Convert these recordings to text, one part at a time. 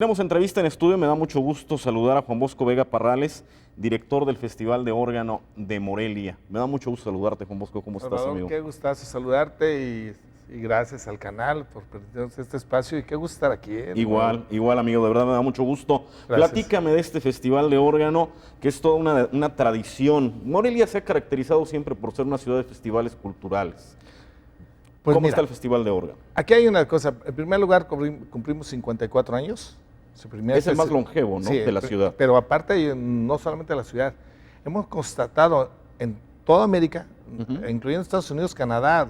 Tenemos entrevista en estudio, me da mucho gusto saludar a Juan Bosco Vega Parrales, director del Festival de Órgano de Morelia. Me da mucho gusto saludarte, Juan Bosco, ¿cómo estás, amigo? Qué gustazo saludarte y gracias al canal por permitirnos este espacio y qué gusto estar aquí. Igual, amigo, de verdad me da mucho gusto. Gracias. Platícame de este Festival de Órgano, que es toda una tradición. Morelia se ha caracterizado siempre por ser una ciudad de festivales culturales. Pues ¿Cómo está el Festival de Órgano? Aquí hay una cosa. En primer lugar, cumplimos 54 años. Es el más longevo, ¿no? Sí, de la ciudad. Pero aparte, no solamente de la ciudad, hemos constatado en toda América, incluyendo Estados Unidos, Canadá,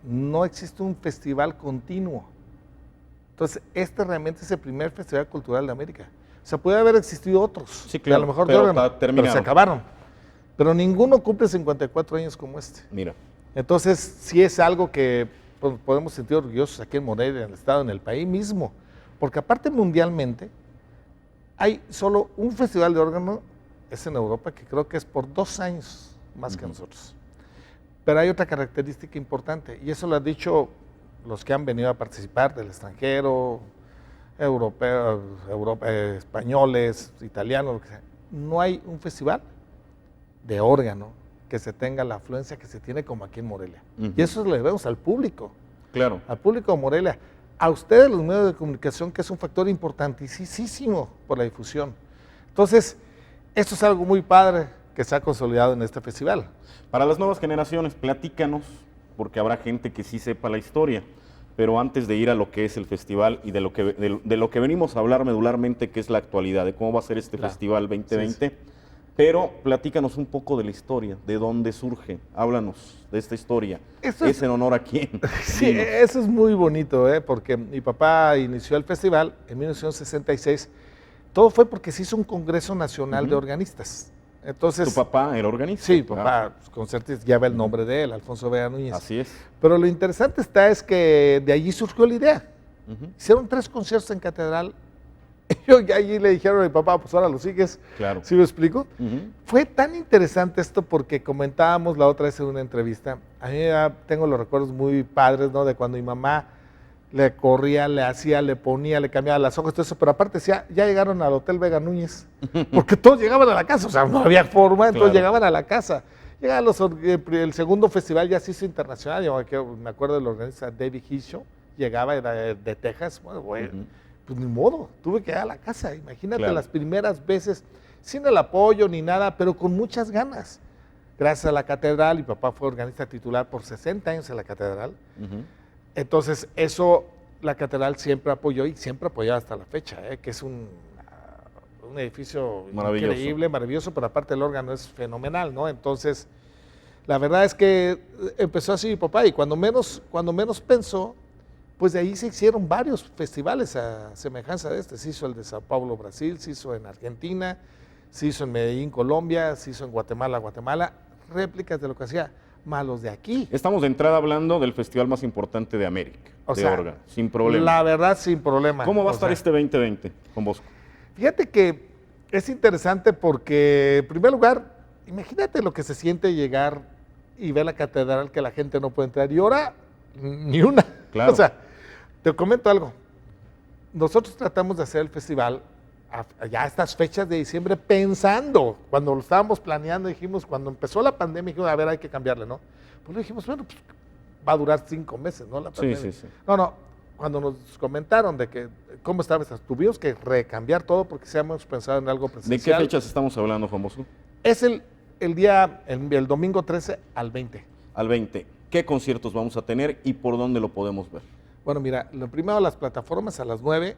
no existe un festival continuo. Entonces, este realmente es el primer festival cultural de América. O sea, puede haber existido otros, sí, claro, a lo mejor pero se acabaron. Pero ninguno cumple 54 años como este. Mira. Entonces, sí es algo que podemos sentir orgullosos aquí en Morelia, en el estado, en el país mismo. Porque aparte mundialmente, hay solo un festival de órgano, es en Europa, que creo que es por 2 años más que nosotros. Pero hay otra característica importante, y eso lo han dicho los que han venido a participar del extranjero, europeos, españoles, italianos, lo que sea. No hay un festival de órgano que se tenga la afluencia que se tiene como aquí en Morelia. Y eso le debemos al público. Claro. Al público de Morelia. A ustedes, los medios de comunicación, que es un factor importantísimo por la difusión. Entonces, esto es algo muy padre que se ha consolidado en este festival. Para las nuevas generaciones, platícanos, porque habrá gente que sí sepa la historia, pero antes de ir a lo que es el festival y de lo que venimos a hablar medularmente, que es la actualidad, de cómo va a ser este Festival 2020, sí. Pero platícanos un poco de la historia, de dónde surge, háblanos de esta historia. ¿Es en honor a quién? Sí, eso es muy bonito, porque mi papá inició el festival en 1966. Todo fue porque se hizo un Congreso Nacional de Organistas. Entonces, ¿Tu papá era organista? Sí, papá, concertista, lleva el nombre de él, Alfonso Vega Núñez. Así es. Pero lo interesante es que de allí surgió la idea. Hicieron 3 conciertos en catedral. Yo allí le dijeron a mi papá, pues ahora lo sigues. Claro. ¿Sí me explico? Fue tan interesante esto porque comentábamos la otra vez en una entrevista. A mí tengo los recuerdos muy padres, ¿no? De cuando mi mamá le corría, le hacía, le ponía, le cambiaba las hojas, todo eso. Pero aparte decía, ya llegaron al Hotel Vega Núñez. Porque todos llegaban a la casa, o sea, no había forma, entonces llegaban a la casa. El segundo festival ya se hizo internacional. Yo me acuerdo del organista David Hisho, llegaba, era de Texas. Bueno, pues ni modo, tuve que ir a la casa. Imagínate las primeras veces, sin el apoyo ni nada, pero con muchas ganas. Gracias a la catedral, mi papá fue organista titular por 60 años en la catedral. Entonces, eso la catedral siempre apoyó y siempre apoyó hasta la fecha, que es un edificio increíble, maravilloso, pero aparte el órgano es fenomenal, ¿no? Entonces, la verdad es que empezó así mi papá y cuando menos pensó, pues de ahí se hicieron varios festivales a semejanza de este. Se hizo el de Sao Paulo, Brasil, se hizo en Argentina, se hizo en Medellín, Colombia, se hizo en Guatemala, réplicas de lo que hacía, malos de aquí. Estamos de entrada hablando del festival más importante de América, de órgano, sin problema. La verdad, sin problema. ¿Cómo va a estar este 2020, Juan Bosco? Fíjate que es interesante porque, en primer lugar, imagínate lo que se siente llegar y ver la catedral que la gente no puede entrar. Y ahora, ni una. Claro. O sea, te comento algo. Nosotros tratamos de hacer el festival ya a estas fechas de diciembre pensando, cuando lo estábamos planeando, dijimos, cuando empezó la pandemia, dijimos, a ver, hay que cambiarle, ¿no? Pues dijimos, bueno, pues va a durar 5 meses, ¿no? La pandemia. Sí. No, cuando nos comentaron de que cómo estaba, tuvimos que recambiar todo porque sí hemos pensado en algo presencial. ¿De qué fechas estamos hablando, Juan Bosco? Es el domingo 13 al 20. Al 20. ¿Qué conciertos vamos a tener y por dónde lo podemos ver? Bueno, mira, lo primero las plataformas a las 9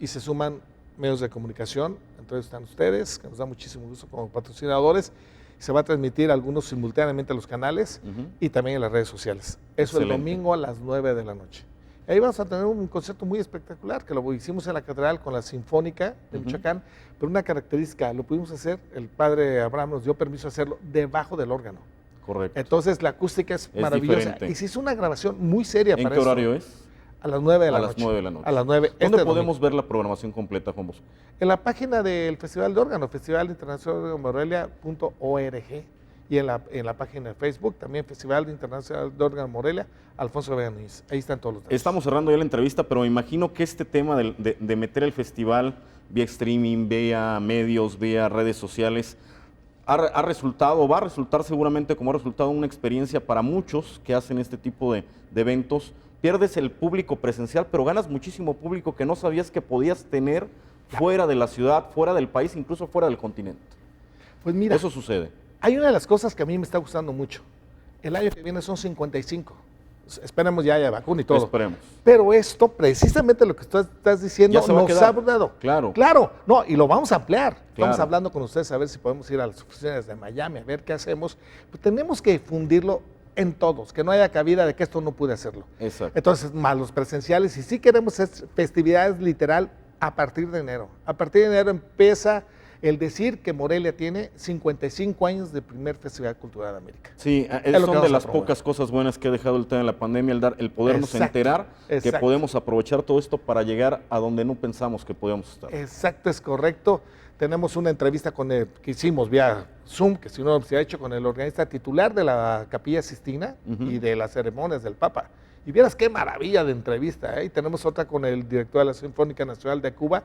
y se suman medios de comunicación, entonces están ustedes, que nos da muchísimo gusto como patrocinadores, se va a transmitir algunos simultáneamente a los canales y también en las redes sociales. Eso el domingo a las 9 de la noche. Ahí vamos a tener un concierto muy espectacular, que lo hicimos en la catedral con la Sinfónica de Michoacán, pero una característica, lo pudimos hacer, el padre Abraham nos dio permiso de hacerlo debajo del órgano. Correcto. Entonces la acústica es maravillosa. Diferente. Y se hizo una grabación muy seria para eso. ¿En qué horario es? A las 9 de la noche. A las 9 de la noche. A las 9. ¿Dónde podemos ver la programación completa, Juan Bosco? En la página del Festival de Órgano, Festival Internacional de Morelia.org. y en la página de Facebook, también Festival Internacional de Órgano Morelia, Alfonso Vega Núñez. Ahí están todos los datos. Estamos cerrando ya la entrevista, pero me imagino que este tema de meter el festival vía streaming, vía medios, vía redes sociales, ha resultado, o va a resultar seguramente como ha resultado una experiencia para muchos que hacen este tipo de eventos. Pierdes el público presencial, pero ganas muchísimo público que no sabías que podías tener fuera de la ciudad, fuera del país, incluso fuera del continente. Pues mira, eso sucede. Hay una de las cosas que a mí me está gustando mucho. El año que viene son 55. Esperemos ya haya vacuna y todo. Esperemos. Pero esto, precisamente lo que tú estás diciendo, nos ha dado. Claro. Claro. No, y lo vamos a ampliar. Claro. Estamos hablando con ustedes a ver si podemos ir a las oficinas de Miami, a ver qué hacemos. Pues tenemos que difundirlo en todos, que no haya cabida de que esto no pude hacerlo. Exacto. Entonces, más los presenciales, y sí queremos festividades literal a partir de enero. A partir de enero empieza el decir que Morelia tiene 55 años de primer Festival Cultural de América. Sí, son de las pocas cosas buenas que ha dejado el tema de la pandemia, el podernos enterar que podemos aprovechar todo esto para llegar a donde no pensamos que podíamos estar. Exacto, es correcto. Tenemos una entrevista que hicimos vía Zoom, que si no se ha hecho con el organista titular de la Capilla Sistina y de las ceremonias del Papa. Y vieras qué maravilla de entrevista, ¿eh? Y tenemos otra con el director de la Sinfónica Nacional de Cuba.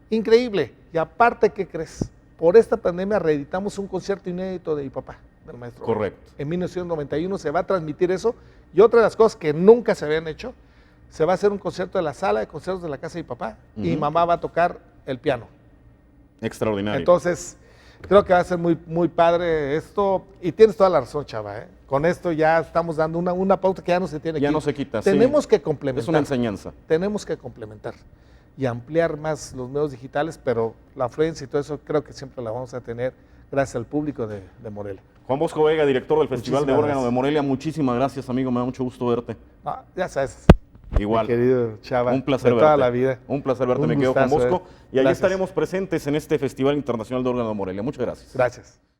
Increíble. Y aparte, ¿qué crees? Por esta pandemia reeditamos un concierto inédito de mi papá, del maestro. Correcto. En 1991 se va a transmitir eso. Y otra de las cosas que nunca se habían hecho, se va a hacer un concierto de la sala de conciertos de la casa de mi papá. Y mi mamá va a tocar el piano. Extraordinario. Entonces, creo que va a ser muy, muy padre esto. Y tienes toda la razón, Chava, ¿eh? Con esto ya estamos dando una pauta que ya no se tiene que ya no se quita. Tenemos que complementar. Es una enseñanza. Tenemos que complementar y ampliar más los medios digitales, pero la afluencia y todo eso creo que siempre la vamos a tener gracias al público de Morelia. Juan Bosco Vega, director del Festival de Órgano de Morelia, muchísimas gracias, amigo, me da mucho gusto verte. No, ya sabes. Igual. Mi querido Chava, un placer de verte. toda la vida. Un placer verte, me quedo Juan Bosco. Y ahí estaremos presentes en este Festival Internacional de Órgano de Morelia. Muchas gracias. Gracias.